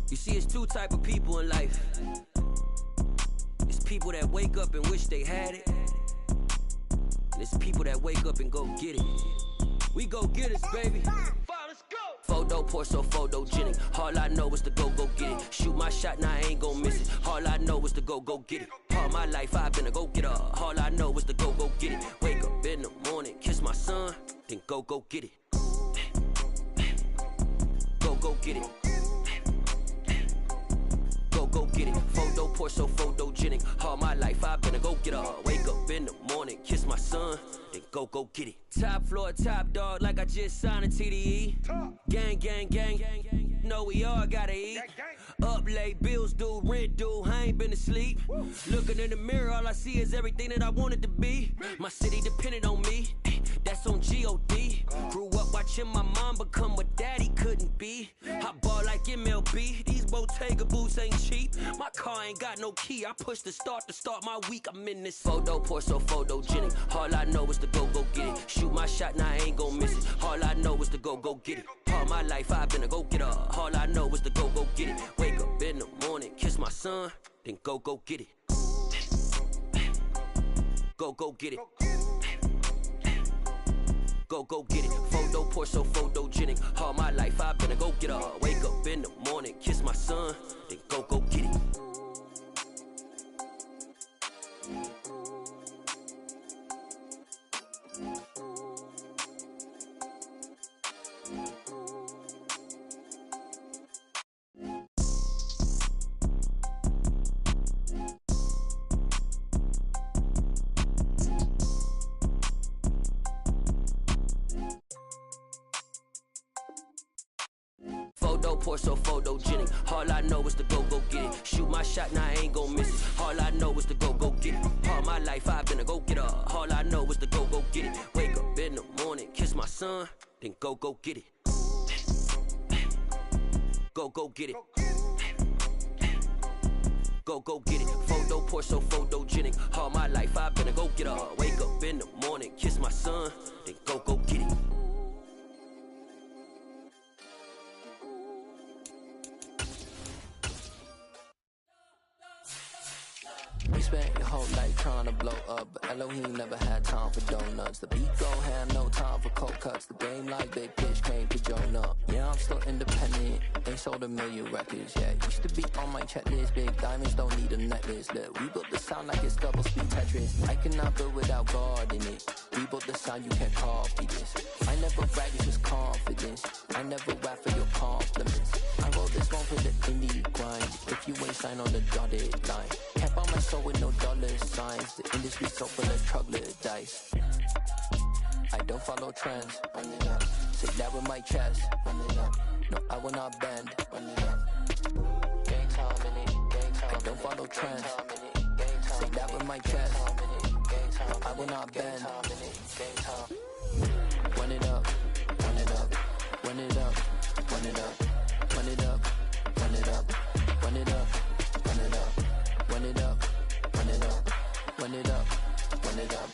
You see, it's two type of people in life. It's people that wake up and wish they had it. And it's people that wake up and go get it. We go get it, baby. Let's go. Photo pour so photogenic. All I know is to go get it. Shoot my shot, now I ain't gon' miss it. All I know is to go get it. All my life I've been a go-getter. All I know is to go get it. Wake up in the morning, kiss my son, then go get it. Go get it. Go get it. Photo pour so photogenic. All my life I've been a go-getter. Wake up in the morning, kiss my son, then go get it. Top floor, top dog, like I just signed a TDE. Gang, gang, gang, gang. Know we all gotta eat. Up late, bills due, rent due, I ain't been asleep. Looking in the mirror, all I see is everything that I wanted to be. My city depended on me, that's on G.O.D. Grew up watching my mom become what daddy couldn't be. I ball like MLB, these Bottega boots ain't cheap. My car ain't got no key, I push the start to start my week. I'm in this photo pour so photogenic. All I know is to go get it. Shoot my shot, now I ain't gon' miss it. All I know is to go get it. All my life I've been a go-getter. All I know is to go get it. Wake up in the morning, kiss my son, then go get it. Go get it. Go get it. Photo pour so photogenic. All my life I've been a go-getter. Wake up in the morning, kiss my son, then go get it. Photo pour so photogenic. All I know is to go get it. Shoot my shot, now I ain't gon' miss it. All I know is to go get it. All my life I've been a go-getter. All I know is to go get it. Wake up in the morning, kiss my son, then go get it. Go get it. Go get it. Photo pour so photogenic. All my life I've been a go-getter. Wake up in the morning, kiss my son, then go get it. You spent your whole life trying to blow up, but Elohim never had time for donuts. The beat go had no time for cold cuts. The game like Big Pitch came to Jonah. Yeah, I'm still independent, ain't sold a million records yet. Used to be on my checklist, big diamonds don't need a necklace. Look, we built the sound like it's double speed Tetris. I cannot build without God in it. We built the sound, you can't copy this. I never brag, it's just confidence. I never rap for your compliments. I wrote this one for the indie grind. If you ain't signed on the dotted line, can't buy my soul with no dollar signs. The industry's so full of troglodytes. I don't follow trends. Say that with my chest. No, I will not bend. Gang time in it. I don't follow trends. Say that with my chest. No, I will not bend. Run it up, run it up, run it up, run it up, run it up, run it up, run it up, run it up, run it up, run it up, run it up, run it up,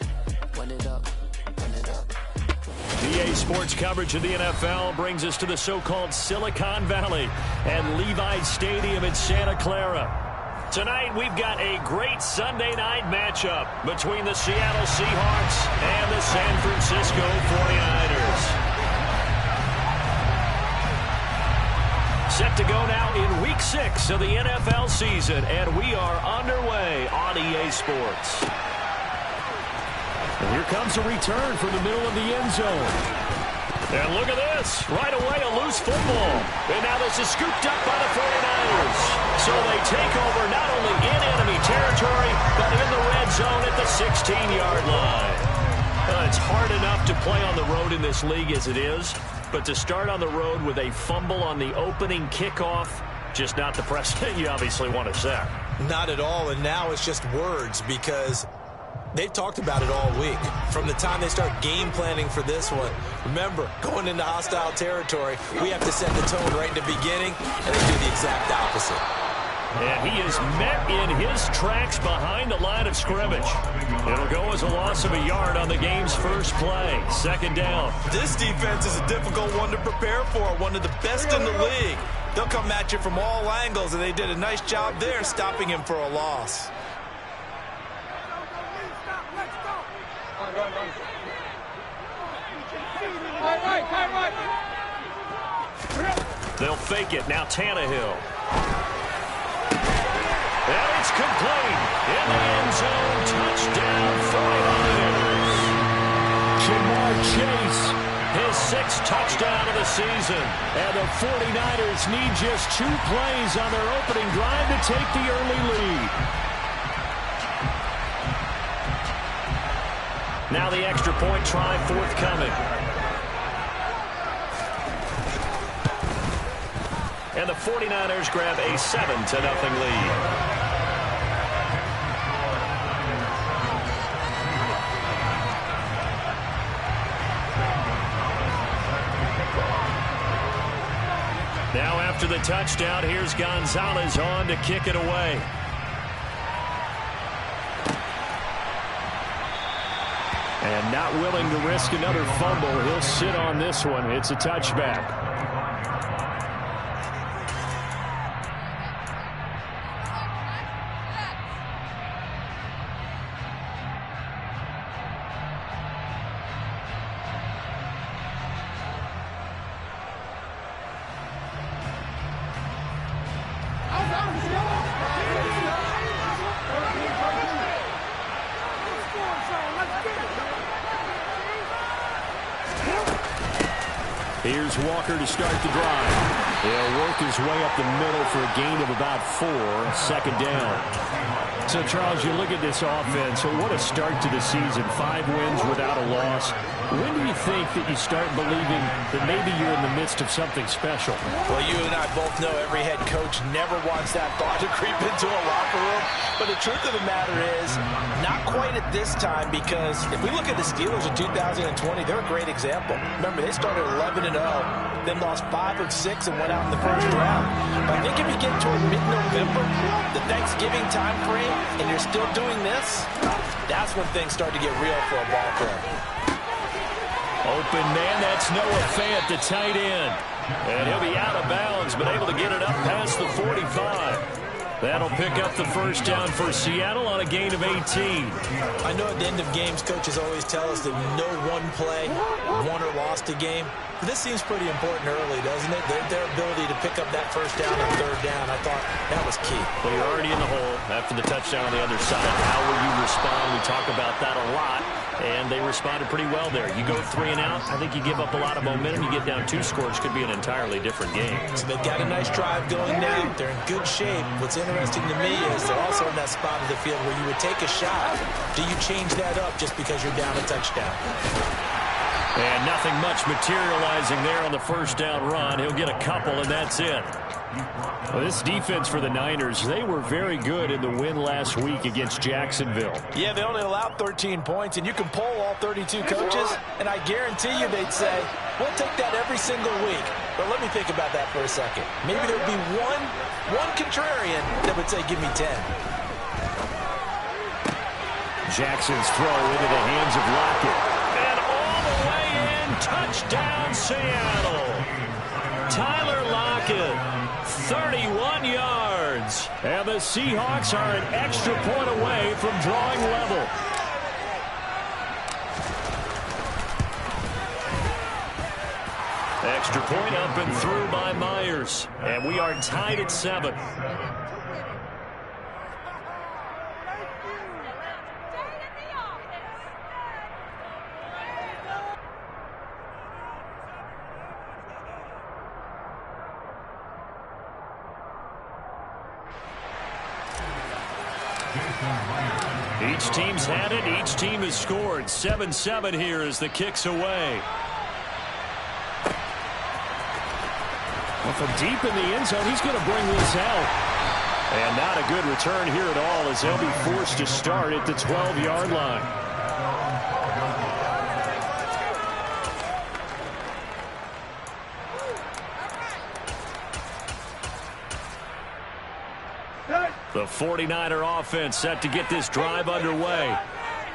run it up, run it up. EA Sports coverage of the NFL brings us to the so-called Silicon Valley and Levi's Stadium in Santa Clara. Tonight, we've got a great Sunday night matchup between the Seattle Seahawks and the San Francisco 49ers. Set to go now in Week 6 of the NFL season, and we are underway on EA Sports. And here comes a return from the middle of the end zone. And look at this. Right away, a loose football. And now this is scooped up by the 49ers. So they take over not only in enemy territory, but in the red zone at the 16-yard line. It's hard enough to play on the road in this league as it is, but to start on the road with a fumble on the opening kickoff, just not the precedent you obviously want to set. Not at all, and now it's just words because they've talked about it all week. From the time they start game planning for this one, remember, going into hostile territory, we have to set the tone right in the beginning, and they do the exact opposite. And he is met in his tracks behind the line of scrimmage. It'll go as a loss of a yard on the game's first play. Second down. This defense is a difficult one to prepare for, one of the best in the league. They'll come at you from all angles, and they did a nice job there stopping him for a loss. They'll fake it. Now Tannehill. And it's complete. In the end zone. Touchdown 49ers. Jamar Chase. His 6th touchdown of the season. And the 49ers need just 2 plays on their opening drive to take the early lead. Now the extra point try forthcoming. And the 49ers grab a 7-0 lead. Now after the touchdown, here's Gonzalez on to kick it away. And not willing to risk another fumble. He'll sit on this one. It's a touchback. Here's Walker to start the drive. He'll work his way up the middle for a gain of about 4. Second down. So, Charles, you look at this offense. So what a start to the season. 5 wins without a loss. When do you think that you start believing that maybe you're in the midst of something special? Well, you and I both know every head coach never wants that thought to creep into a locker room. But the truth of the matter is, not quite at this time, because if we look at the Steelers in 2020, they're a great example. Remember, they started 11-0, then lost 5 of 6 and went out in the first round. But I think if you get toward mid-November, the Thanksgiving time frame, and you're still doing this, that's when things start to get real for a ball club. Open man, that's Noah Fant, the tight end. And he'll be out of bounds, but able to get it up past the 45. That'll pick up the first down for Seattle on a gain of 18. I know at the end of games, coaches always tell us that no one play won or lost a game. But this seems pretty important early, doesn't it? Their ability to pick up that first down and third down, I thought that was key. Well, you're already in the hole after the touchdown on the other side. How will you respond? We talk about that a lot. And they responded pretty well there. You go 3 and out, I think you give up a lot of momentum. You get down 2 scores, could be an entirely different game. So they've got a nice drive going now. They're in good shape. What's interesting to me is they're also in that spot of the field where you would take a shot. Do you change that up just because you're down a touchdown? And nothing much materializing there on the first down run. He'll get a couple, and that's it. Well, this defense for the Niners, they were very good in the win last week against Jacksonville. Yeah, they only allowed 13 points, and you can poll all 32 coaches, and I guarantee you they'd say, we'll take that every single week. But let me think about that for a second. Maybe there'd be one contrarian that would say, give me 10. Jackson's throw into the hands of Lockett. And all the way in, touchdown Seattle. Tyler Lockett, 31 yards. And the Seahawks are an extra point away from drawing level. Extra point up and through by Myers. And we are tied at 7. Each team's had it. Each team has scored. 7-7 here as the kick's away. Well, from deep in the end zone, he's going to bring this out. And not a good return here at all as they'll be forced to start at the 12-yard line. The 49er offense set to get this drive underway.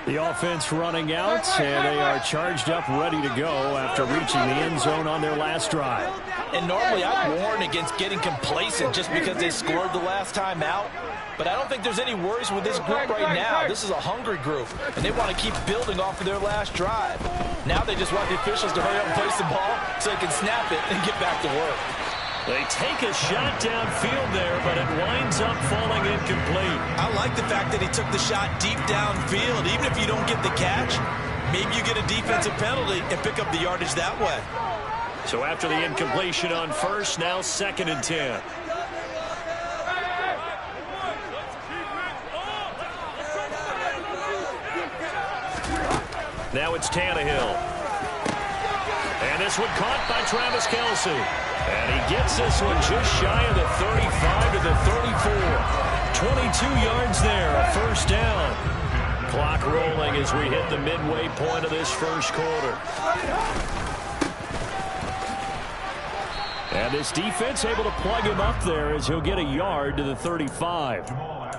The offense running out, and they are charged up, ready to go after reaching the end zone on their last drive. And normally I warn against getting complacent just because they scored the last time out. But I don't think there's any worries with this group right now. This is a hungry group, and they want to keep building off of their last drive. Now they just want the officials to hurry up and place the ball so they can snap it and get back to work. They take a shot downfield there, but it winds up falling incomplete. I like the fact that he took the shot deep downfield. Even if you don't get the catch, maybe you get a defensive penalty and pick up the yardage that way. So after the incompletion on first, now 2nd and 10. Now it's Tannehill. And this one caught by Travis Kelce. And he gets this one just shy of the 35 to the 34. 22 yards there, a first down. Clock rolling as we hit the midway point of this first quarter. And this defense able to plug him up there as he'll get a yard to the 35.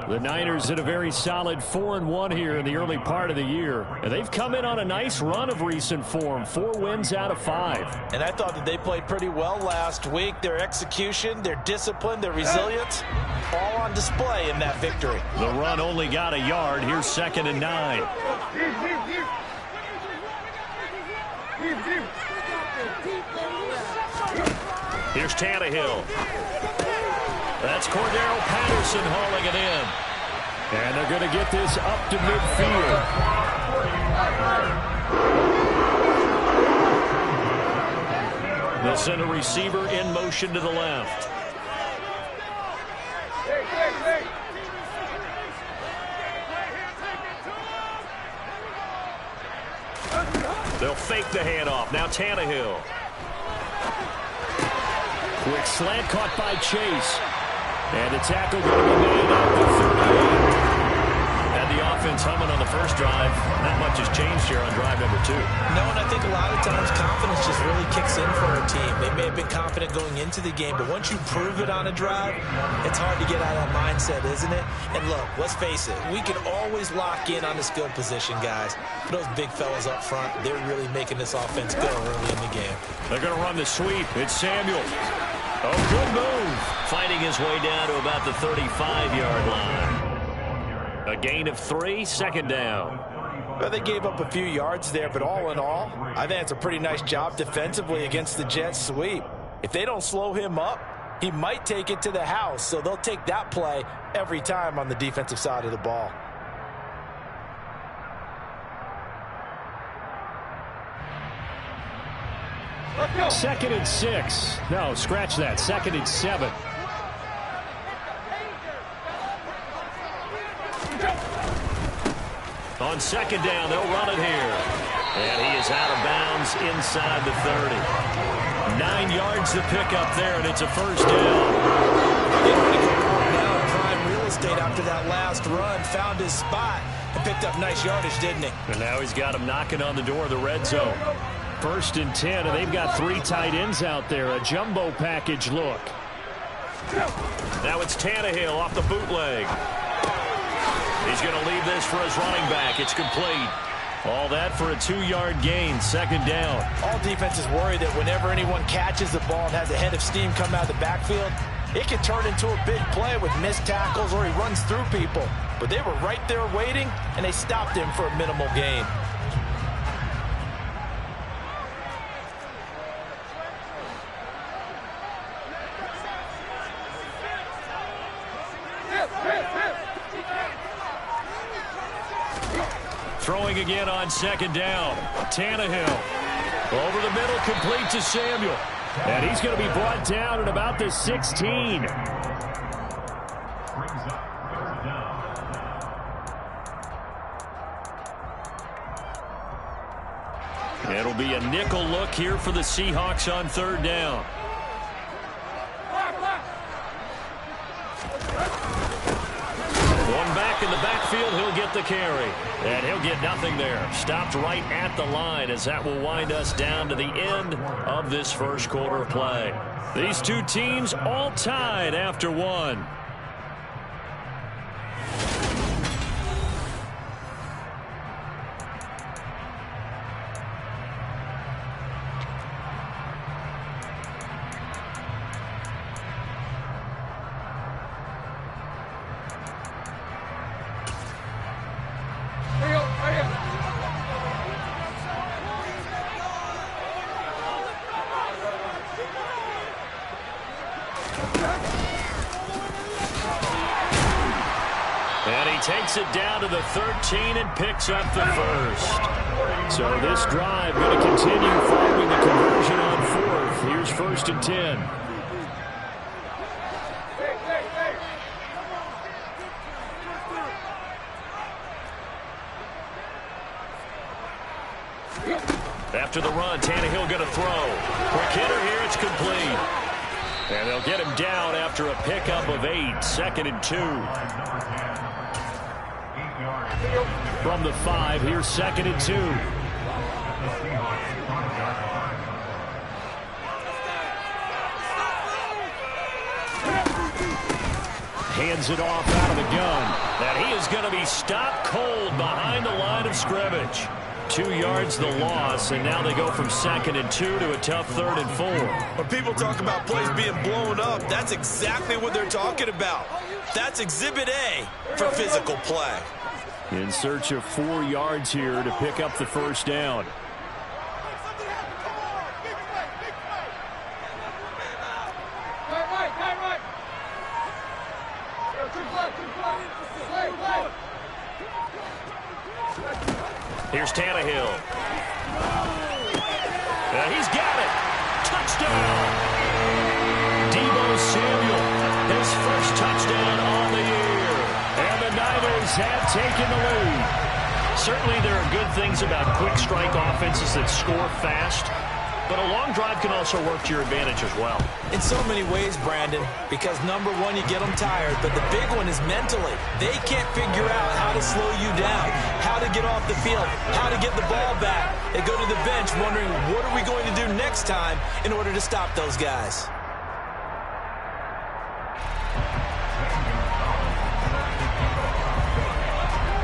The Niners in a very solid 4-1 here in the early part of the year. And they've come in on a nice run of recent form. 4 wins out of 5. And I thought that they played pretty well last week. Their execution, their discipline, their resilience, all on display in that victory. The run only got a yard. Here's 2nd and 9. Here's Tannehill. That's Cordero Patterson hauling it in. And they're going to get this up to midfield. They'll send a receiver in motion to the left. They'll fake the handoff. Now Tannehill. Quick slant caught by Chase. And the tackle going to be made at the 38. And the offense humming on the first drive. Not much has changed here on drive number 2. No, and I think a lot of times confidence just really kicks in for a team. They may have been confident going into the game, but once you prove it on a drive, it's hard to get out of that mindset, isn't it? And look, let's face it, we can always lock in on the skill position, guys. But those big fellas up front, they're really making this offense go early in the game. They're going to run the sweep. It's Samuel. Oh, good move. Fighting his way down to about the 35-yard line. A gain of 3, 2nd down. Well, they gave up a few yards there, but all in all, I think it's a pretty nice job defensively against the Jets sweep. If they don't slow him up, he might take it to the house, so they'll take that play every time on the defensive side of the ball. Second and 6. No, scratch that. 2nd and 7. On 2nd down, they'll run it here. And he is out of bounds inside the 30. 9 yards to pick up there, and it's a first down. Now prime real estate after that last run. Found his spot and picked up nice yardage, didn't he? And now he's got him knocking on the door of the red zone. 1st and 10, and they've got 3 tight ends out there. A jumbo package look. Now it's Tannehill off the bootleg. He's going to leave this for his running back. It's complete. All that for a 2-yard gain, 2nd down. All defenses worry that whenever anyone catches the ball and has a head of steam come out of the backfield, it can turn into a big play with missed tackles or he runs through people. But they were right there waiting, and they stopped him for a minimal gain. Throwing again on 2nd down. Tannehill over the middle, complete to Samuel. And he's going to be brought down at about the 16. It'll be a nickel look here for the Seahawks on 3rd down. One back in the backfield, he'll get the carry. And he'll get nothing there. Stopped right at the line as that will wind us down to the end of this first quarter of play. These two teams all tied after 1. And he takes it down to the 13 and picks up the first. So this drive going to continue following the conversion on fourth. Here's 1st and 10. After the run, Tannehill going to throw. Quick hitter here, it's complete. And they'll get him down after a pickup of 8, 2nd and 2. From the 5, here's 2nd and 2. Hands it off out of the gun. And he is going to be stopped cold behind the line of scrimmage. 2 yards the loss, and now they go from 2nd and 2 to a tough 3rd and 4. When people talk about plays being blown up, that's exactly what they're talking about. That's Exhibit A for physical play. In search of 4 yards here to pick up the first down. Here's Tannehill. He's got it. Touchdown. Deebo Samuel, his first touchdown on the year. And the Niners have taken the lead. Certainly there are good things about quick strike offenses that score fast. But a long drive can also work to your advantage as well. In so many ways, Brandon, because number one, you get them tired, but the big one is mentally. They can't figure out how to slow you down, how to get off the field, how to get the ball back. They go to the bench wondering, what are we going to do next time in order to stop those guys?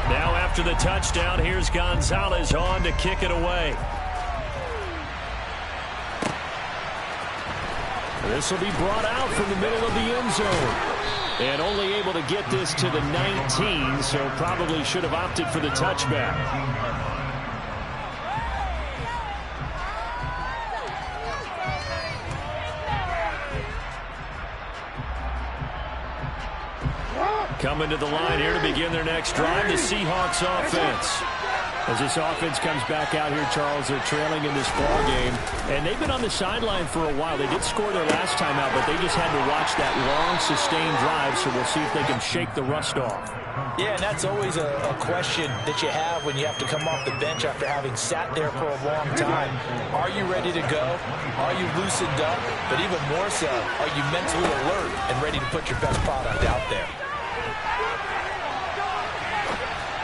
Now after the touchdown, here's Gonzalez on to kick it away. This will be brought out from the middle of the end zone. And only able to get this to the 19, so probably should have opted for the touchback. Coming to the line here to begin their next drive, the Seahawks offense. As this offense comes back out here, Charles, they're trailing in this ball game. And they've been on the sideline for a while. They did score their last time out, but they just had to watch that long, sustained drive, so we'll see if they can shake the rust off. Yeah, and that's always a question that you have when you have to come off the bench after having sat there for a long time. Are you ready to go? Are you loosened up? But even more so, are you mentally alert and ready to put your best product out there?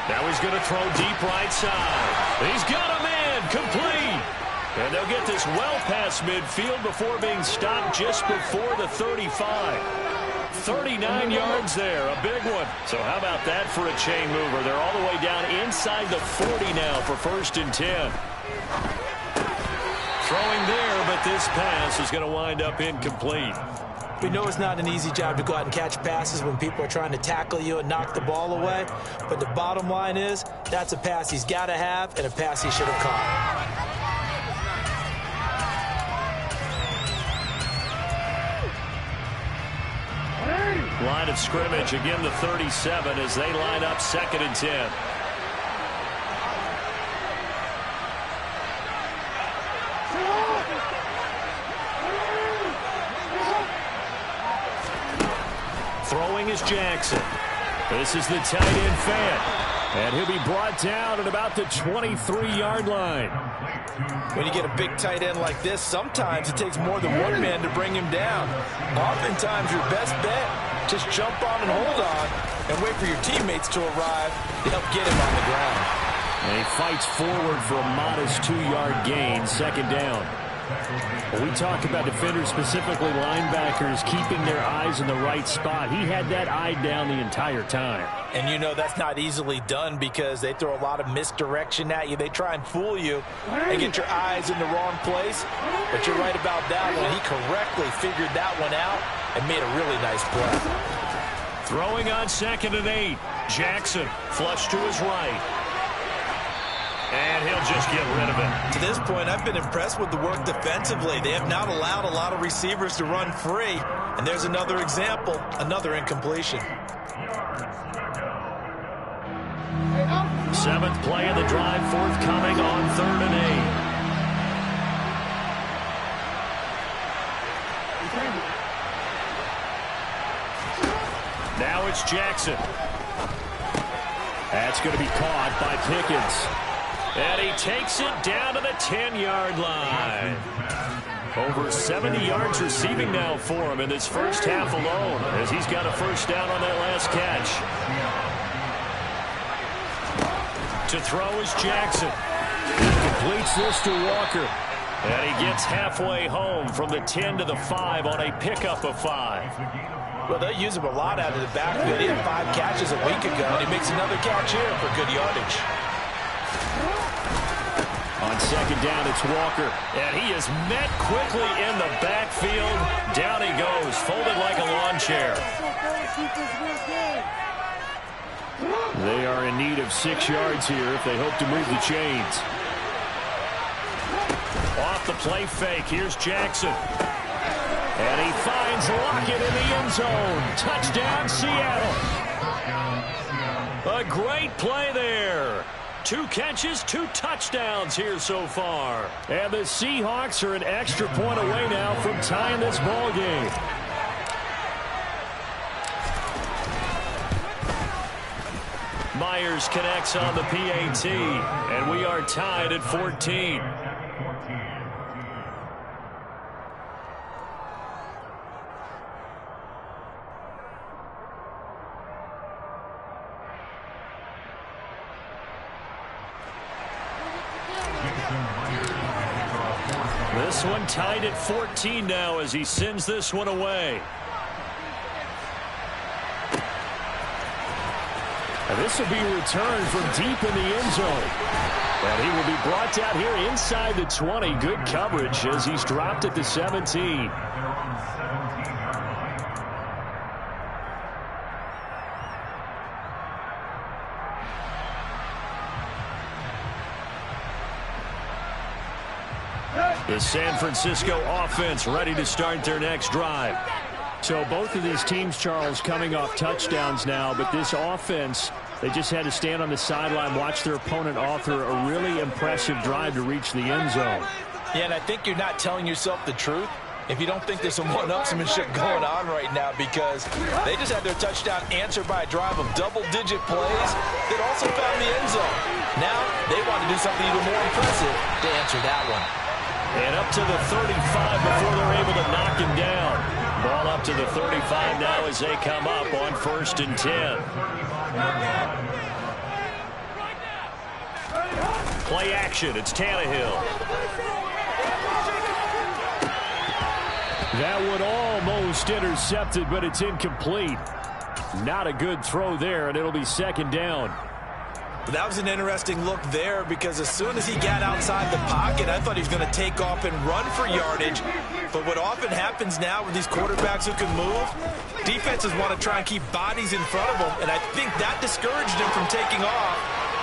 Now he's going to throw deep right side. He's got a man complete. And they'll get this well past midfield before being stopped just before the 35. 39 yards there, a big one. So how about that for a chain mover? They're all the way down inside the 40 now for 1st and 10. Throwing there, but this pass is going to wind up incomplete. We know it's not an easy job to go out and catch passes when people are trying to tackle you and knock the ball away. But the bottom line is, that's a pass he's got to have and a pass he should have caught. Line of scrimmage, again the 37 as they line up 2nd and 10. Throwing is Jackson. This is the tight end Fant. And he'll be brought down at about the 23-yard line. When you get a big tight end like this, sometimes it takes more than one man to bring him down. Oftentimes, your best bet, just jump on and hold on and wait for your teammates to arrive to help get him on the ground. And he fights forward for a modest 2-yard gain, 2nd down. When we talk about defenders, specifically linebackers, keeping their eyes in the right spot, he had that eye down the entire time. And you know that's not easily done because they throw a lot of misdirection at you. They try and fool you and get your eyes in the wrong place. But you're right about that one. He correctly figured that one out and made a really nice play. Throwing on 2nd and 8. Jackson flush to his right. And he'll just get rid of it. To this point, I've been impressed with the work defensively. They have not allowed a lot of receivers to run free. And there's another example, another incompletion. 7th play of the drive forthcoming on 3rd and 8. Now it's Jackson. That's going to be caught by Pickens. And he takes it down to the 10-yard line. Over 70 yards receiving now for him in this first half alone, as he's got a first down on that last catch. To throw is Jackson. He completes this to Walker. And he gets halfway home from the 10 to the 5 on a pickup of 5. Well, they use him a lot out of the backfield. He had 5 catches a week ago, and he makes another catch here for good yardage. On 2nd down, it's Walker. And he is met quickly in the backfield. Down he goes, folded like a lawn chair. They are in need of 6 yards here if they hope to move the chains. Off the play fake, here's Jackson. And he finds Lockett in the end zone. Touchdown, Seattle. A great play there. 2 catches, 2 touchdowns here so far. And the Seahawks are an extra point away now from tying this ball game. Myers connects on the PAT, and we are tied at 14. This one tied at 14 now as he sends this one away. And this will be returned from deep in the end zone. And he will be brought down here inside the 20. Good coverage as he's dropped at the 17. The San Francisco offense ready to start their next drive. So both of these teams, Charles, coming off touchdowns now, but this offense, they just had to stand on the sideline, watch their opponent author a really impressive drive to reach the end zone. Yeah, and I think you're not telling yourself the truth if you don't think there's some one-upsmanship going on right now, because they just had their touchdown answered by a drive of double-digit plays that also found the end zone. Now they want to do something even more impressive to answer that one. And up to the 35 before they're able to knock him down. Ball up to the 35 now as they come up on 1st and 10. Play action, it's Tannehill. That one almost intercepted, but it's incomplete. Not a good throw there, and it'll be 2nd down. That was an interesting look there, because as soon as he got outside the pocket, I thought he was going to take off and run for yardage. But what often happens now with these quarterbacks who can move, defenses want to try and keep bodies in front of them, and I think that discouraged him from taking off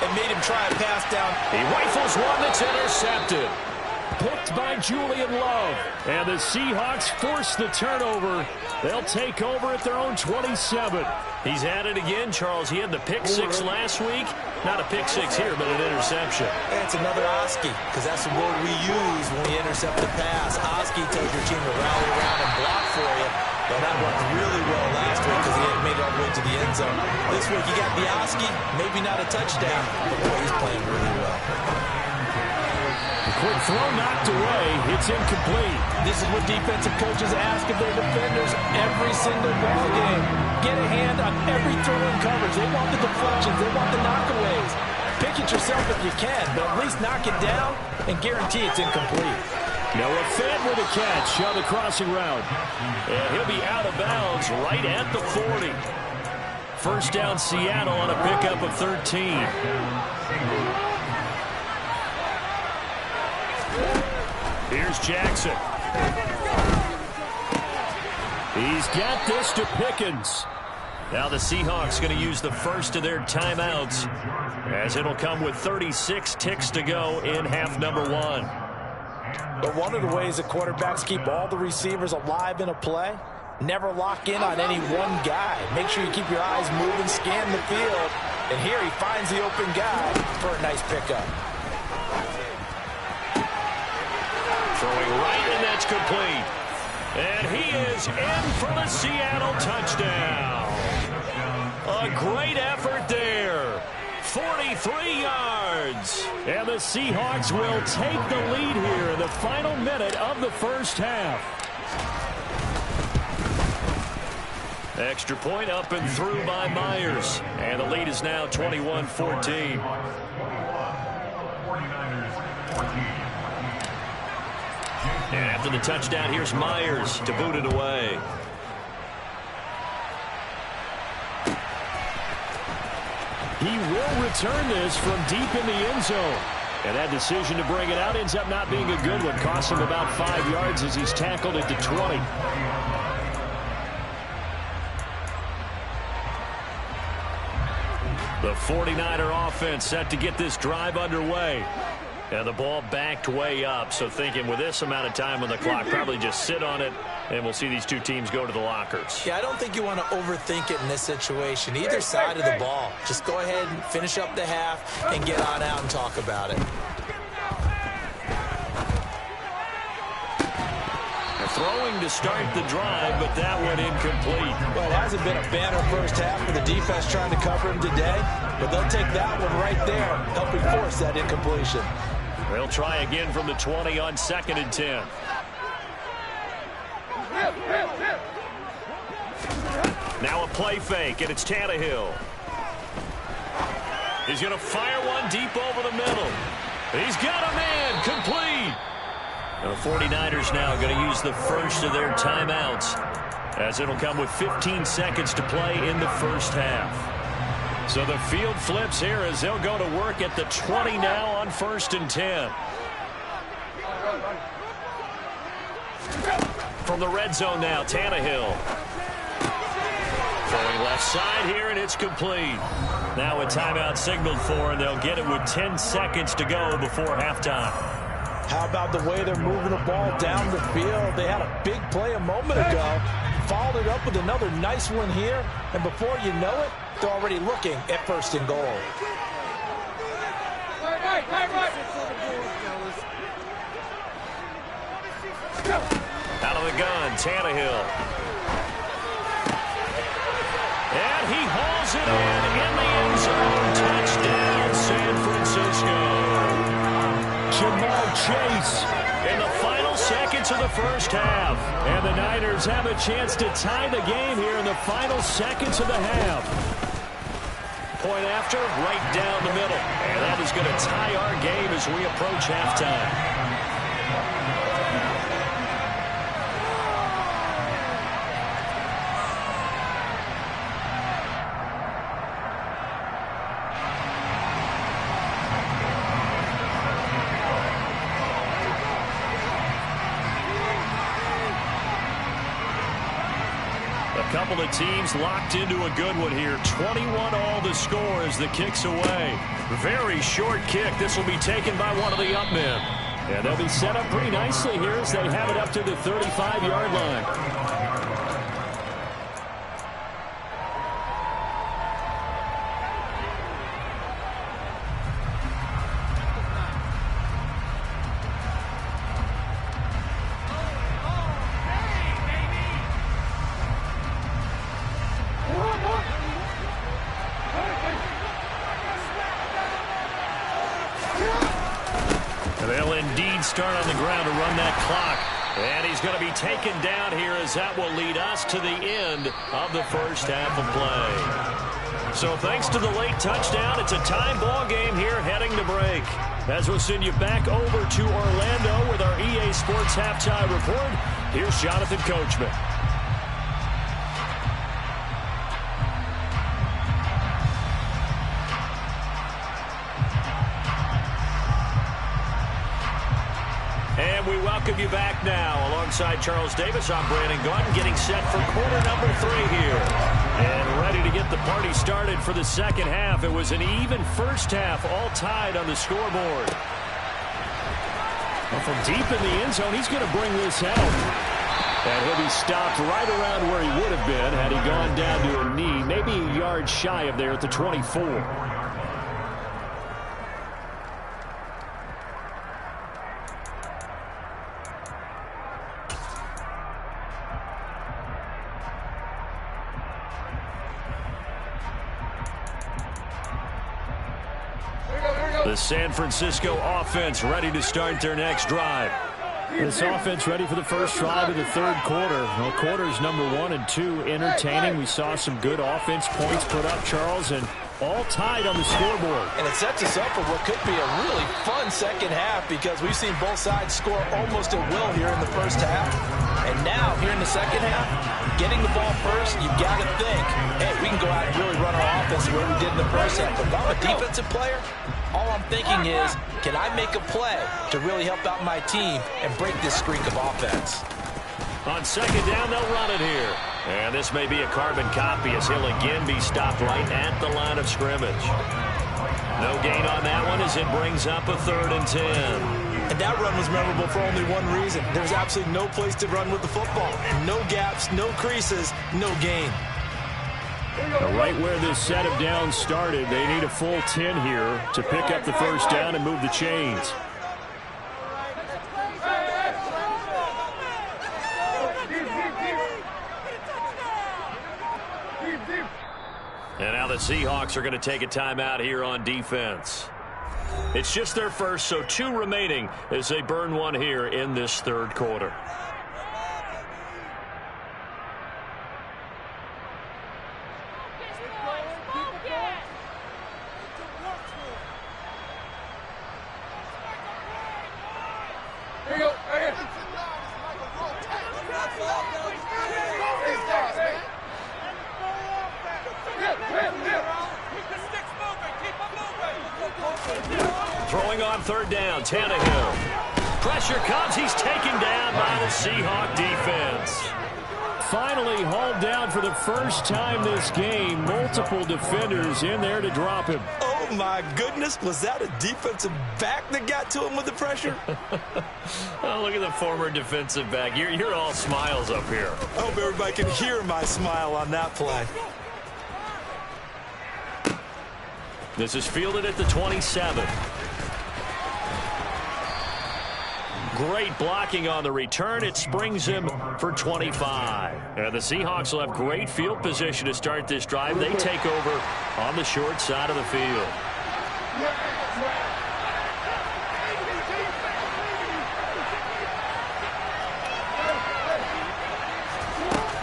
and made him try a pass down. He rifles one that's intercepted. Picked by Julian Love. And the Seahawks force the turnover. They'll take over at their own 27. He's at it again, Charles. He had the pick 6 last week. Not a pick 6 here, but an interception. And it's another Oski, because that's the word we use when we intercept the pass. Oski tells your team to rally around and block for you. Well, that worked really well last week because he hadn't made it all the way to the end zone. This week, you got the Oski, maybe not a touchdown, but boy, he's playing really well. Quick throw knocked away. It's incomplete. This is what defensive coaches ask of their defenders every single ball game. Get a hand on every throw in coverage. They want the deflections. They want the knockaways. Pick it yourself if you can, but at least knock it down and guarantee it's incomplete. Noah Fant with a catch on the crossing route. And he'll be out of bounds right at the 40. First down Seattle on a pickup of 13. Here's Jackson. He's got this to Pickens. Now the Seahawks going to use the first of their timeouts, as it'll come with 36 ticks to go in half number 1. But one of the ways that quarterbacks keep all the receivers alive in a play, never lock in on any one guy. Make sure you keep your eyes moving, scan the field, And here he finds the open guy for a nice pickup. Throwing right, and that's complete. And he is in for the Seattle touchdown. A great effort there. 43 yards. And the Seahawks will take the lead here in the final minute of the first half. Extra point up and through by Myers. And the lead is now 21-14. And after the touchdown, here's Myers to boot it away. He will return this from deep in the end zone. And that decision to bring it out ends up not being a good one. Cost him about 5 yards as he's tackled at the 20. The 49er offense set to get this drive underway. And the ball backed way up, so thinking with this amount of time on the clock, probably just sit on it, and we'll see these two teams go to the lockers. Yeah, I don't think you want to overthink it in this situation. Either side of the ball. Just go ahead and finish up the half and get on out and talk about it. Throwing to start the drive, but that went incomplete. Well, it hasn't been a banner first half for the defense trying to cover him today, but they'll take that one right there, helping force that incompletion. They'll try again from the 20 on 2nd and 10. Now a play fake, and it's Tannehill. He's going to fire one deep over the middle. He's got a man, complete. The 49ers now going to use the first of their timeouts, as it'll come with 15 seconds to play in the first half. So the field flips here as they'll go to work at the 20 now on 1st and 10. From the red zone now, Tannehill. Throwing left side here, and it's complete. Now a timeout signaled for, and they'll get it with 10 seconds to go before halftime. How about the way they're moving the ball down the field? They had a big play a moment ago, followed it up with another nice one here, and before you know it, they're already looking at 1st and goal. Out of the gun, Tannehill. And he hauls it in the end zone. Touchdown, San Francisco. Jamal Chase in the final seconds of the first half. And the Niners have a chance to tie the game here in the final seconds of the half. Point after, right down the middle. And that is going to tie our game as we approach halftime. Couple of teams locked into a good one here. 21-all the score as the kick's away. Very short kick. This will be taken by one of the up men. And they'll be set up pretty nicely here as they have it up to the 35-yard line. They'll indeed start on the ground to run that clock. And he's going to be taken down here as that will lead us to the end of the first half of play. So thanks to the late touchdown, it's a tie ball game here heading to break. As we'll send you back over to Orlando with our EA Sports Halftime Report, here's Jonathan Coachman. And we welcome you back now. Alongside Charles Davis, I'm Brandon Gaudin, getting set for quarter number 3 here. And ready to get the party started for the second half. It was an even first half, all tied on the scoreboard. Well, from deep in the end zone, he's going to bring this out. And he'll be stopped right around where he would have been had he gone down to a knee, maybe a yard shy of there at the 24. The San Francisco offense ready to start their next drive. This offense ready for the first drive of the third quarter. Well, quarters number 1 and 2 entertaining. We saw some good offense points put up, Charles, and all tied on the scoreboard. And it sets us up for what could be a really fun second half because we've seen both sides score almost at will here in the first half. And now, here in the second half, getting the ball first, you've got to think, hey, we can go out and really run our offense the way we did in the first half. But if I'm a defensive player, all I'm thinking is, can I make a play to really help out my team and break this streak of offense? On second down, they'll run it here. And this may be a carbon copy as he'll again be stopped right at the line of scrimmage. No gain on that one as it brings up a 3rd and 10. And that run was memorable for only one reason. There's absolutely no place to run with the football. No gaps, no creases, no gain. Right where this set of downs started, they need a full 10 here to pick up the first down and move the chains. And now the Seahawks are going to take a timeout here on defense. It's just their first, so 2 remaining as they burn one here in this third quarter. Throwing on third down, Tannehill. Pressure comes. He's taken down by the Seahawk defense. Finally hauled down for the first time this game. Multiple defenders in there to drop him. Oh, my goodness. Was that a defensive back that got to him with the pressure? Oh, look at the former defensive back. You're all smiles up here. I hope everybody can hear my smile on that play. This is fielded at the 27. Great blocking on the return. It springs him for 25. And the Seahawks will have great field position to start this drive. They take over on the short side of the field.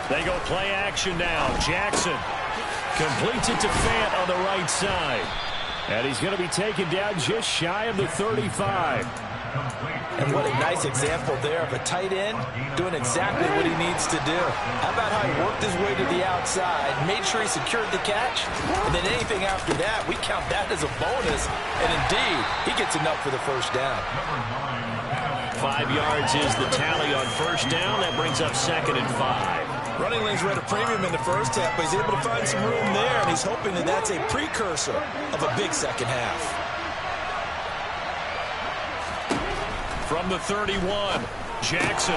They go play action now. Jackson completes it to Fant on the right side. And he's going to be taken down just shy of the 35. And what a nice example there of a tight end doing exactly what he needs to do. How about how he worked his way to the outside, made sure he secured the catch, and then anything after that, we count that as a bonus. And indeed, he gets enough for the first down. 5 yards is the tally on first down. That brings up 2nd and 5. Running lanes were at a premium in the first half, but he's able to find some room there, and he's hoping that that's a precursor of a big second half. From the 31, Jackson.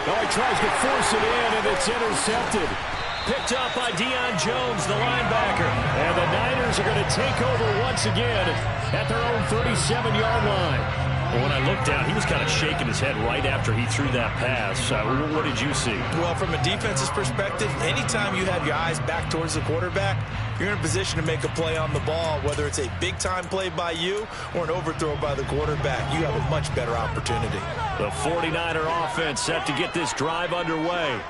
Oh, he tries to force it in, and it's intercepted. Picked up by Deion Jones, the linebacker. And the Niners are going to take over once again at their own 37-yard line. Well, when I looked down, he was kind of shaking his head right after he threw that pass. What did you see? Well, from a defense's perspective, anytime you have your eyes back towards the quarterback, you're in a position to make a play on the ball, whether it's a big-time play by you or an overthrow by the quarterback. You have a much better opportunity. The 49er offense set to get this drive underway.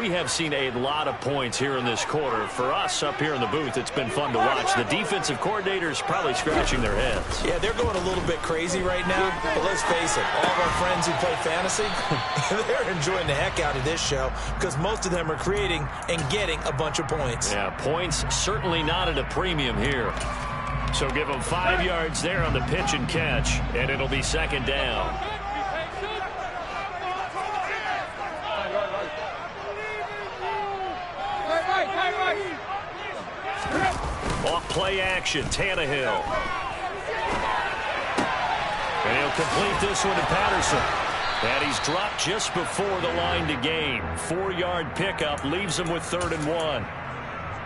We have seen a lot of points here in this quarter. For us up here in the booth, it's been fun to watch. The defensive coordinators probably scratching their heads. Yeah, they're going a little bit crazy right now, but let's face it, all of our friends who play fantasy, they're enjoying the heck out of this show because most of them are creating and getting a bunch of points. Yeah, points certainly not at a premium here. So give them 5 yards there on the pitch and catch, and it'll be 2nd down. Off play action, Tannehill. And he'll complete this one to Patterson. And he's dropped just before the line to gain. 4-yard pickup leaves him with 3rd and 1.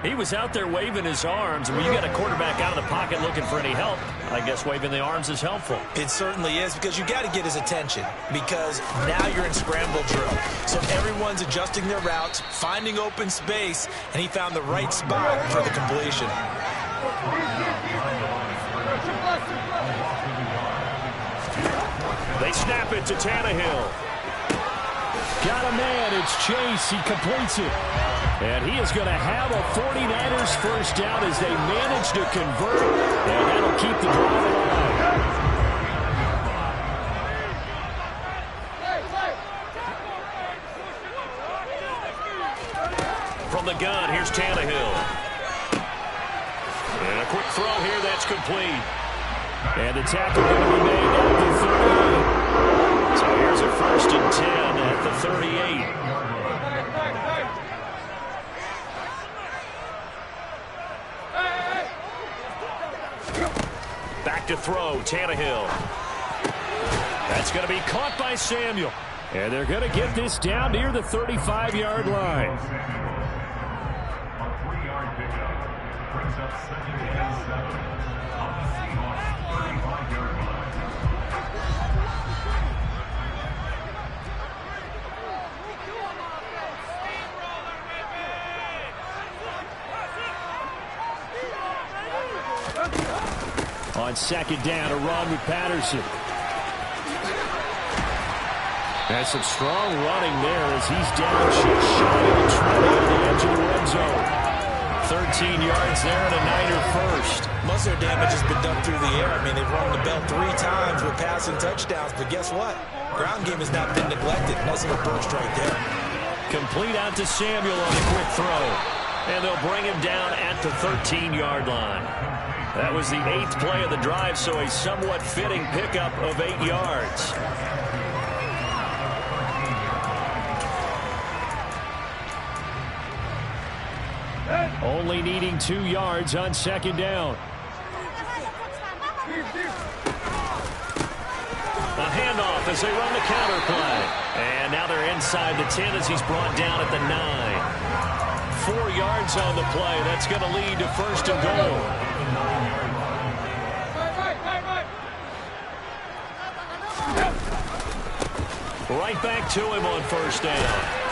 He was out there waving his arms. When you got a quarterback out of the pocket looking for any help, I guess waving the arms is helpful. It certainly is, because you got to get his attention, because now you're in scramble drill. So everyone's adjusting their routes, finding open space, and he found the right spot for the completion. They snap it to Tannehill. Got a man. It's Chase. He completes it. And he is going to have a 49ers first down as they manage to convert. And that'll keep the drive alive. From the gun, here's Tannehill. And a quick throw here, that's complete. And the tackle going to be made at the 38. So here's a 1st and 10 at the 38. Back to throw, Tannehill. That's going to be caught by Samuel. And they're going to get this down near the 35-yard line. On 2nd down, a run with Patterson. That's some strong running there as he's down just shy of the 20 at the edge of the red zone. 13 yards there and a Niner first. Most of their damage has been done through the air. I mean, they've run the bell 3 times with passing touchdowns, but guess what? Ground game has not been neglected. Nice little burst right there. Complete out to Samuel on the quick throw. And they'll bring him down at the 13-yard line. That was the 8th play of the drive, so a somewhat fitting pickup of 8 yards. Only needing 2 yards on 2nd down. A handoff as they run the counter play. And now they're inside the 10 as he's brought down at the 9. 4 yards on the play. That's going to lead to 1st and goal. Right back to him on 1st down.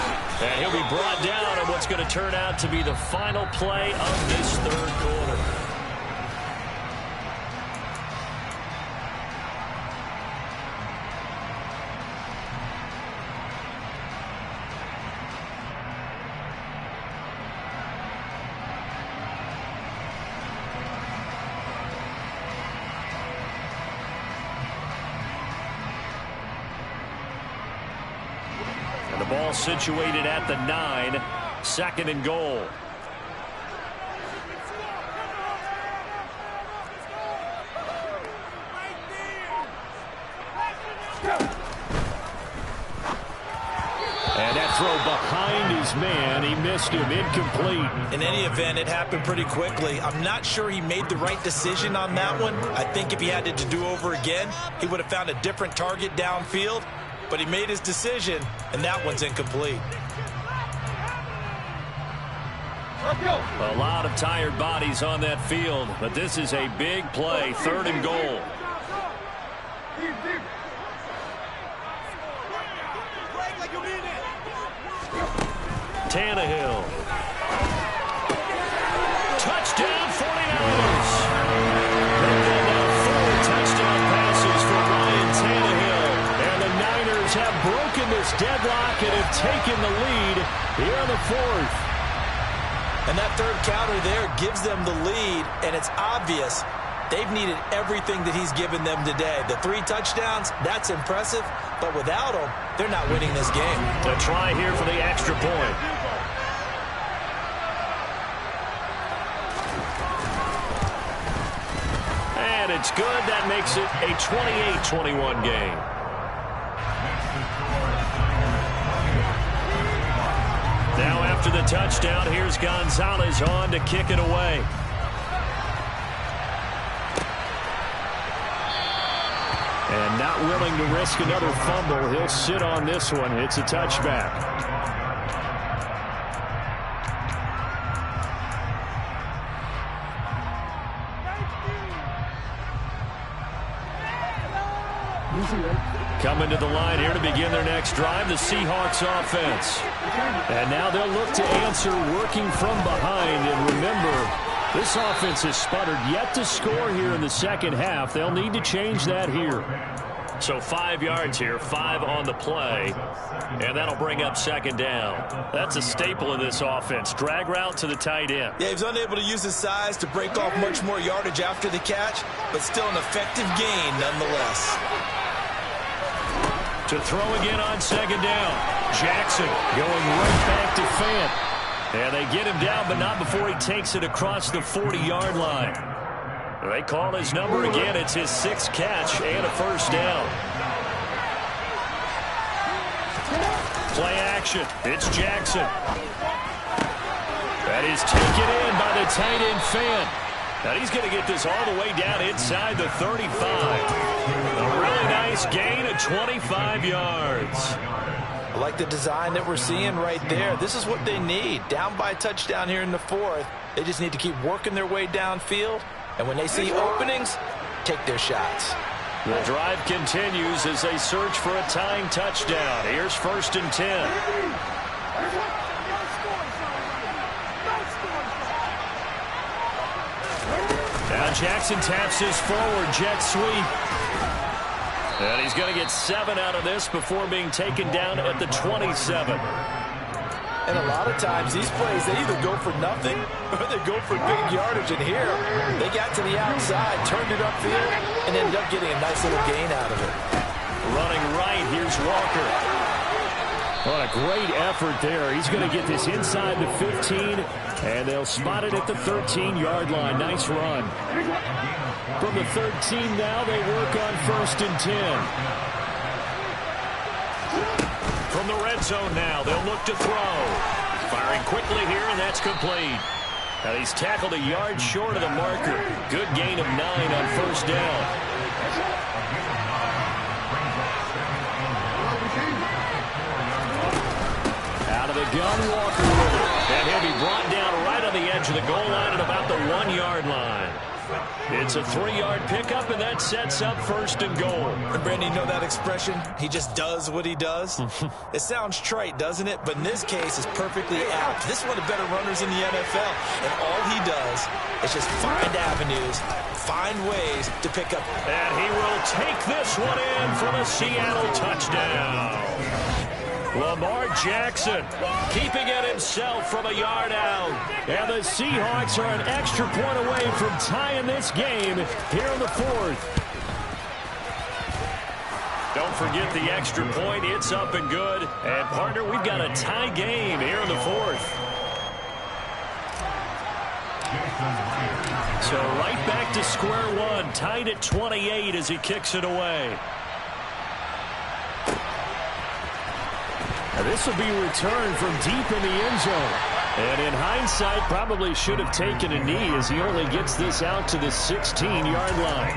And he'll be brought down on what's going to turn out to be the final play of this 3rd quarter. And the ball situated at the 9, 2nd and goal. And that throw behind his man, he missed him, incomplete. In any event, it happened pretty quickly. I'm not sure he made the right decision on that one. I think if he had it to do over again, he would have found a different target downfield. But he made his decision, and that one's incomplete. A lot of tired bodies on that field, but this is a big play, 3rd and goal. Tannehill. Touchdown, 49ers. They've got now 4 touchdown passes for Ryan Tannehill. And the Niners have broken this deadlock and have taken the lead here on the 4th. And that 3rd counter there gives them the lead, and it's obvious they've needed everything that he's given them today. The 3 touchdowns, that's impressive, but without him, they're not winning this game. A try here for the extra point. And it's good. That makes it a 28-21 game. Now after the touchdown, here's Gonzalez on to kick it away. And not willing to risk another fumble. He'll sit on this one. It's a touchback. Coming to the line here to begin their next drive, the Seahawks offense. And now they'll look to answer working from behind. And remember, this offense has sputtered yet to score here in the second half. They'll need to change that here. So 5 yards here, 5 on the play. And that'll bring up second down. That's a staple of this offense. Drag route to the tight end. Yeah, he was unable to use his size to break off much more yardage after the catch, but still an effective gain nonetheless. To throw again on second down. Jackson going right back to Fant. And they get him down, but not before he takes it across the 40-yard line. They call his number again. It's his 6th catch and a first down. Play action. It's Jackson. That is taken in by the tight end Fant. Now he's going to get this all the way down inside the 35. A really nice gain of 25 yards. I like the design that we're seeing right there. This is what they need. Down by a touchdown here in the 4th. They just need to keep working their way downfield. And when they see openings, take their shots. The drive continues as they search for a tying touchdown. Here's 1st and 10. Now Jackson taps his forward jet sweep. And he's going to get 7 out of this before being taken down at the 27. And a lot of times these plays, they either go for nothing or they go for big yardage. And here, they got to the outside, turned it upfield, and ended up getting a nice little gain out of it. Running right, here's Walker. What a great effort there. He's going to get this inside the 15, and they'll spot it at the 13-yard line. Nice run. From the 13 now, they work on 1st and 10. From the red zone now, they'll look to throw. Firing quickly here, and that's complete. And he's tackled a yard short of the marker. Good gain of 9 on 1st down. Out of the gun, Walker with it. And he'll be brought down right on the edge of the goal line at about the 1-yard line. It's a 3-yard pickup, and that sets up 1st and goal. And Brandon, you know that expression? He just does what he does? It sounds trite, doesn't it? But in this case, it's perfectly apt. This is one of the better runners in the NFL. And all he does is just find avenues, find ways to pick up. And he will take this one in for the Seattle touchdown. Lamar Jackson keeping it himself from a yard out. And the Seahawks are an extra point away from tying this game here in the 4th. Don't forget the extra point. It's up and good. And, partner, we've got a tie game here in the 4th. So right back to square one. Tied at 28 as he kicks it away. This will be returned from deep in the end zone. And in hindsight, probably should have taken a knee as he only gets this out to the 16-yard line.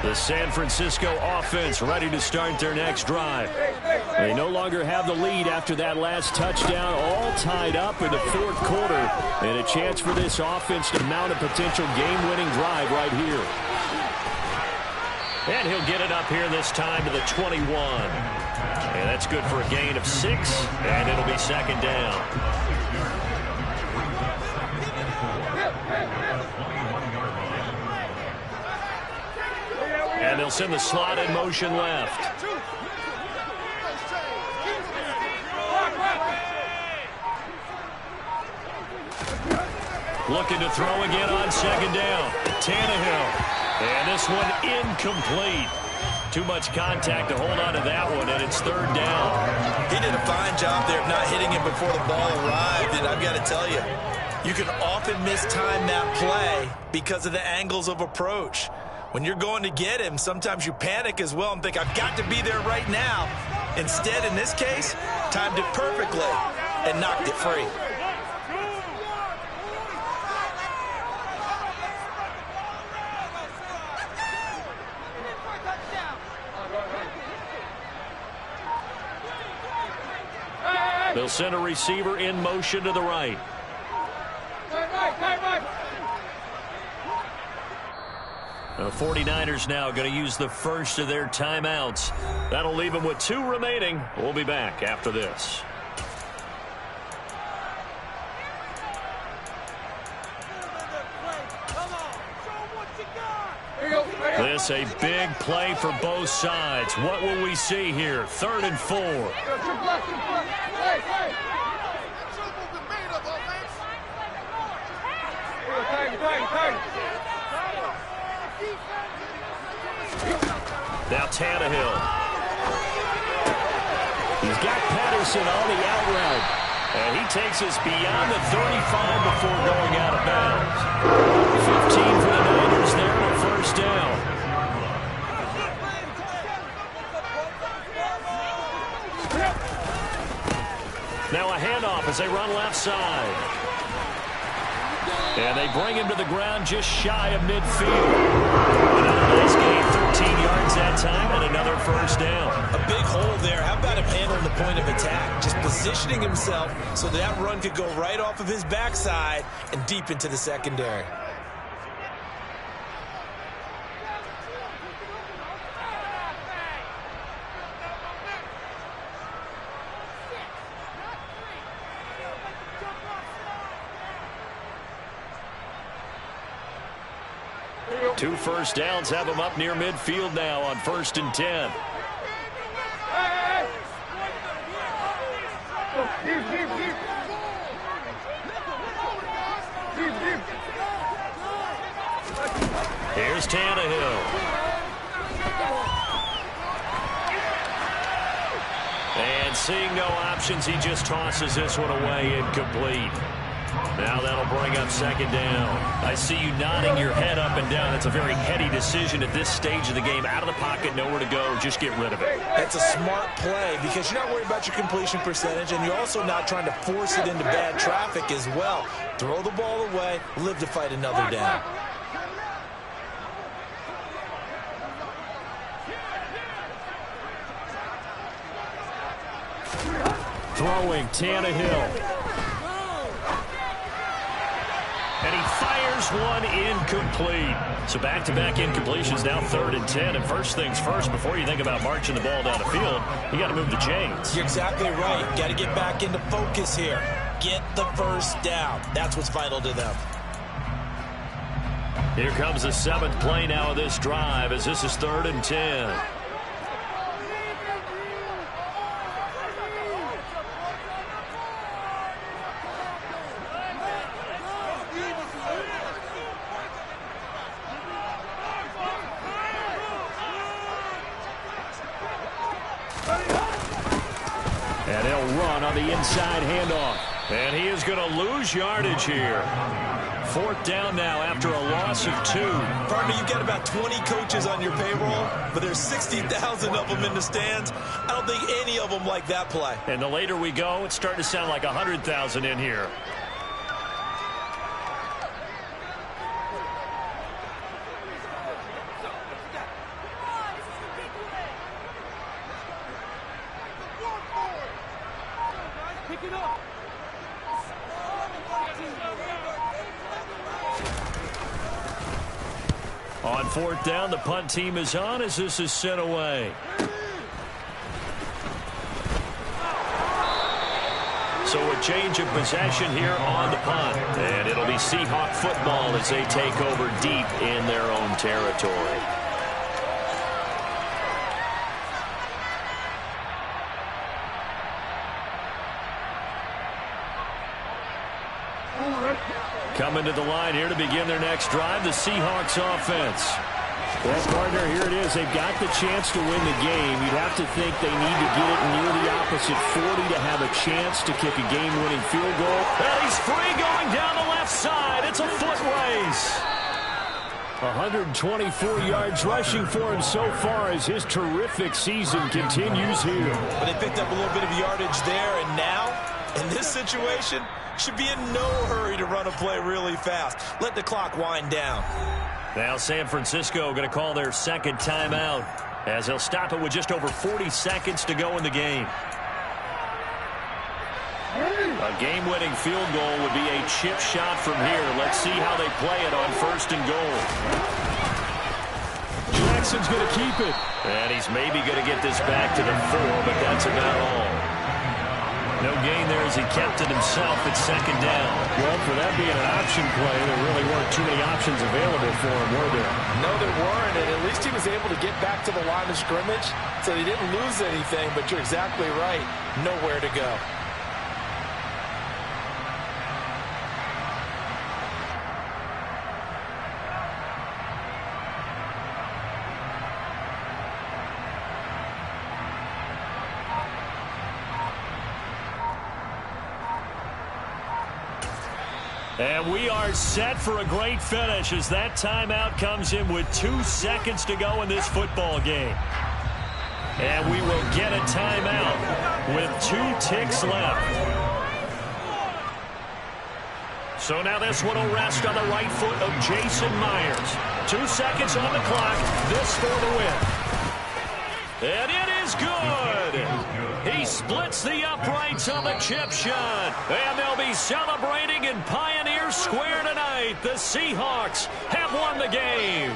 The San Francisco offense ready to start their next drive. They no longer have the lead after that last touchdown, all tied up in the 4th quarter. And a chance for this offense to mount a potential game-winning drive right here. And he'll get it up here this time to the 21. And that's good for a gain of 6, and it'll be second down. And they'll send the slot in motion left. Looking to throw again on second down. Tannehill. And this one incomplete. Too much contact to hold on to that one, and it's 3rd down. He did a fine job there of not hitting him before the ball arrived, and I've got to tell you, you can often mistime that play because of the angles of approach. When you're going to get him, sometimes you panic as well and think, I've got to be there right now. Instead, in this case, timed it perfectly and knocked it free. They'll send a receiver in motion to the right. The 49ers now going to use the first of their timeouts. That'll leave them with 2 remaining. We'll be back after this. This a big play for both sides. What will we see here? 3rd and 4. Now Tannehill. He's got Patterson on the out route. And he takes us beyond the 35 before going out of bounds. 15 for the Niners there on 1st down. Now a handoff as they run left side. And they bring him to the ground just shy of midfield. Another nice gain, 13 yards that time, and another 1st down. A big hole there. How about him handling the point of attack? Just positioning himself so that run could go right off of his backside and deep into the secondary. Two 1st downs have them up near midfield now on 1st and 10. Here's Tannehill. And seeing no options, he just tosses this one away incomplete. Now that'll bring up 2nd down. I see you nodding your head up and down. That's a very heady decision at this stage of the game. Out of the pocket, nowhere to go. Just get rid of it. That's a smart play because you're not worried about your completion percentage, and you're also not trying to force it into bad traffic as well. Throw the ball away, live to fight another down. Throwing Tannehill. And he fires one incomplete. So back-to-back incompletions, now 3rd and 10. And first things first, before you think about marching the ball down the field, you got to move the chains. You're exactly right. Got to get back into focus here. Get the 1st down. That's what's vital to them. Here comes the 7th play now of this drive as this is 3rd and 10. And he'll run on the inside handoff. And he is going to lose yardage here. 4th down now after a loss of 2. Partner, you've got about 20 coaches on your payroll, but there's 60,000 of them in the stands. I don't think any of them like that play. And the later we go, it's starting to sound like 100,000 in here. On 4th down, the punt team is on as this is sent away. So a change of possession here on the punt. And it'll be Seahawk football as they take over deep in their own territory. Coming to the line here to begin their next drive, the Seahawks offense. Well, partner, here it is. They've got the chance to win the game. You'd have to think they need to get it near the opposite 40 to have a chance to kick a game-winning field goal. Well, he's free going down the left side. It's a foot race. 124 yards rushing for him so far as his terrific season continues here. But they picked up a little bit of yardage there, and now, in this situation, should be in no hurry to run a play really fast. Let the clock wind down. Now San Francisco going to call their 2nd timeout as they'll stop it with just over 40 seconds to go in the game. A game-winning field goal would be a chip shot from here. Let's see how they play it on 1st and goal. Jackson's going to keep it. And he's maybe going to get this back to the 4, but that's about all. No gain there as he kept it himself at 2nd down. Well, for that being an option play, there really weren't too many options available for him, were there? No, there weren't, and at least he was able to get back to the line of scrimmage, so he didn't lose anything, but you're exactly right. Nowhere to go. And we are set for a great finish as that timeout comes in with 2 seconds to go in this football game. And we will get a timeout with 2 ticks left. So now this one will rest on the right foot of Jason Myers. 2 seconds on the clock. This for the win. And it is good. He splits the uprights on the chip shot. And they'll be celebrating in Pioneer Square tonight. The Seahawks have won the game.